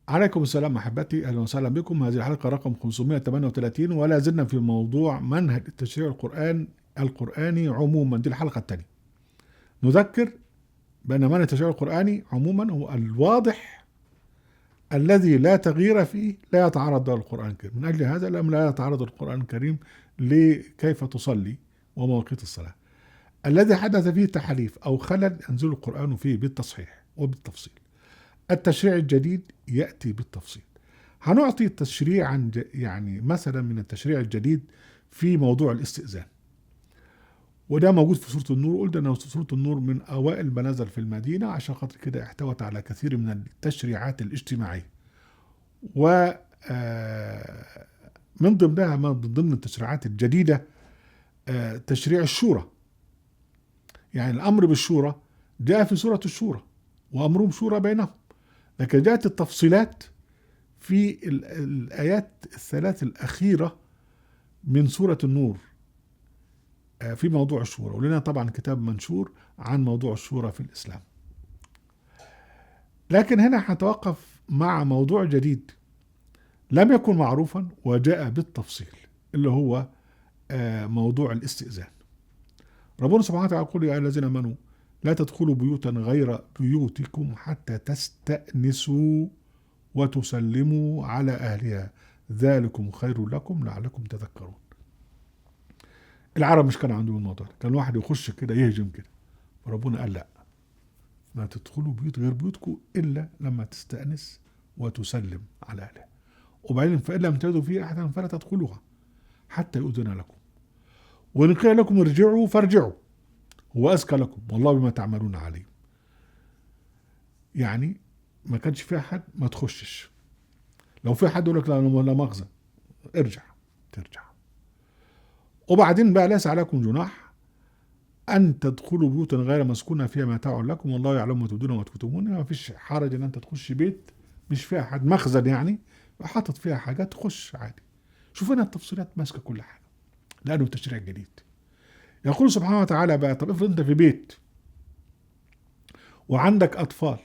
عليكم السلام أحبتي، أهلا وسهلا بكم. هذه الحلقة رقم 538 ولا زلنا في موضوع منهج التشريع القرآني عموما. دي الحلقة الثانية. نذكر بأن منهج التشريع القرآني عموما هو الواضح الذي لا تغيير فيه، لا يتعارض مع القرآن الكريم. من أجل هذا لا يتعارض القرآن الكريم لكيف تصلي ومواقيت الصلاة. الذي حدث فيه تحريف أو خلل ينزل القرآن فيه بالتصحيح وبالتفصيل. التشريع الجديد يأتي بالتفصيل. هنعطي تشريعا يعني مثلا من التشريع الجديد في موضوع الاستئذان، وده موجود في سورة النور. قلنا أن سورة النور من أوائل ما نزل في المدينة، عشان خاطر كده احتوت على كثير من التشريعات الاجتماعية، و من ضمنها من ضمن التشريعات الجديدة تشريع الشورى. يعني الأمر بالشورى جاء في سورة الشورى، وأمرهم شورى بينهم، لكن جاءت التفصيلات في الآيات الثلاث الأخيرة من سورة النور في موضوع الشورى. ولنا طبعا كتاب منشور عن موضوع الشورى في الإسلام. لكن هنا هنتوقف مع موضوع جديد لم يكن معروفا وجاء بالتفصيل، اللي هو موضوع الاستئذان. ربنا سبحانه وتعالى يقول: يا الذين آمنوا لا تدخلوا بيوتا غير بيوتكم حتى تستأنسوا وتسلموا على أهلها ذلكم خير لكم لعلكم تذكرون. العرب مش كان عندهم الموضوع ده، كان واحد يخش كده يهجم كده، فربنا قال لا، ما تدخلوا بيوت غير بيوتكم إلا لما تستأنس وتسلم على أهلها. وبعدين فإن لم تجدوا فيه أحدا فلا تدخلوها حتى يؤذن لكم، وإن قيل لكم ارجعوا فارجعوا هو أزكى لكم والله بما تعملون عليم. يعني ما كانش فيها حد ما تخشش. لو في حد يقول لك لا مؤاخذة ارجع، ترجع. وبعدين بقى: ليس عليكم جناح أن تدخلوا بيوتا غير مسكونة فيها متاع لكم والله يعلم ما تبدون وما تكتمون. ما فيش حرج أن أنت تخش بيت مش فيها حد، مخزن يعني حاطط فيها حاجات، تخش عادي. شوف هنا التفصيلات ماسكة كل حاجة لأنه تشريع جديد. يقول سبحانه وتعالى بقى: طب افرض أنت في بيت وعندك أطفال،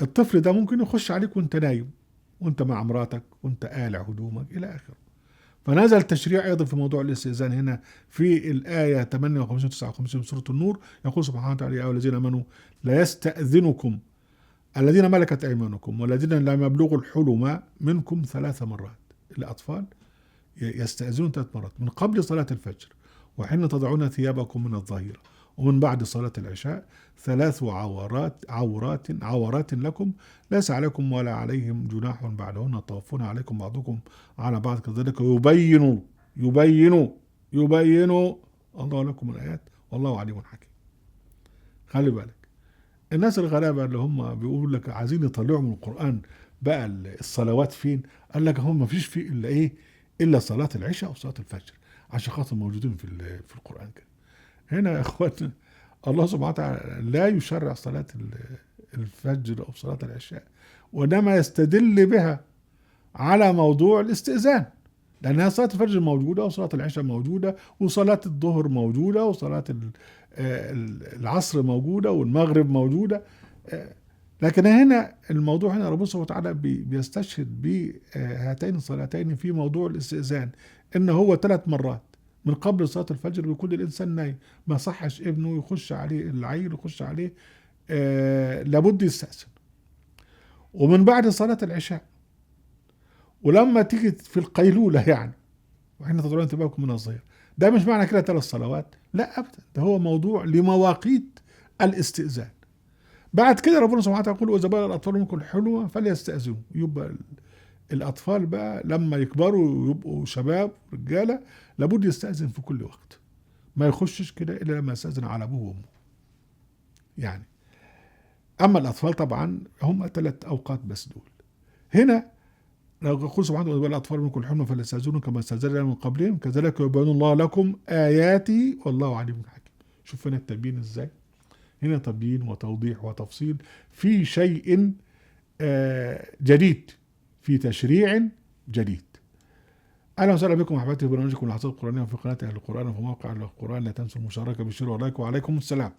الطفل ده ممكن يخش عليك وانت نايم، وانت مع مراتك، وانت قالع هدومك إلى آخره. فنزل تشريع أيضا في موضوع الاستئذان هنا في الآية 58 59 من سورة النور. يقول سبحانه وتعالى: يا أيها الذين آمنوا لا يستأذنكم الذين ملكت أيمانكم والذين لم يبلغوا الحلم منكم 3 مرات. الأطفال يستأذنون 3 مرات: من قبل صلاة الفجر، وحين تضعون ثيابكم من الظهيرة، ومن بعد صلاة العشاء. 3 عورات لكم ليس عليكم ولا عليهم جناح بعدهن طوافون عليكم بعضكم على بعض كذلك يبين الله لكم الآيات والله عليم حكيم. خلي بالك، الناس الغلابة اللي هم بيقولوا لك عايزين يطلعوا من القرآن بقى الصلوات فين، قال لك هم ما فيش فيه إلا إيه؟ إلا صلاة العشاء وصلاة الفجر، عشان خاطر موجودين في القرآن كده. هنا يا اخواتنا الله سبحانه وتعالى لا يشرع صلاة الفجر أو صلاة العشاء، وإنما يستدل بها على موضوع الاستئذان، لأنها صلاة الفجر موجودة وصلاة العشاء موجودة وصلاة الظهر موجودة وصلاة العصر موجودة والمغرب موجودة. لكن هنا الموضوع هنا ربنا سبحانه وتعالى بيستشهد بهاتين الصلاتين في موضوع الاستئذان، إن هو 3 مرات من قبل صلاة الفجر بيكون الإنسان نايم، ما صحش ابنه يخش عليه، العيل يخش عليه، لابد يستأذن. ومن بعد صلاة العشاء، ولما تيجي في القيلولة يعني، وحين تضرون انتباهكم من الظهير. ده مش معنى كده 3 صلوات، لا أبدا، ده هو موضوع لمواقيت الاستئذان. بعد كده ربنا سبحانه وتعالى يقول: وإذا بلغ الأطفال منكم الحلم فليستأذنوا. يبقى الأطفال بقى لما يكبروا ويبقوا شباب رجالة لابد يستأذن في كل وقت، ما يخشش كده إلا لما يستأذن على أبوه وأمه يعني. أما الأطفال طبعا هم 3 أوقات بس دول. هنا لو يقول سبحانه وتعالى: الأطفال منكم الحلم فليستأذنوا كما استأذن من قبلهم كذلك يبين الله لكم آياته والله عليم حكيم. شوف هنا التبيين إزاي، هنا تبيين وتوضيح وتفصيل في شيء جديد، في تشريع جديد. اهلا وسهلا بكم احبابي في برنامجكم الحصاد القرانيه في قناه اهل القران وفي موقع اهل القران. لا تنسوا المشاركه بالشير واللايك، وعليكم السلام.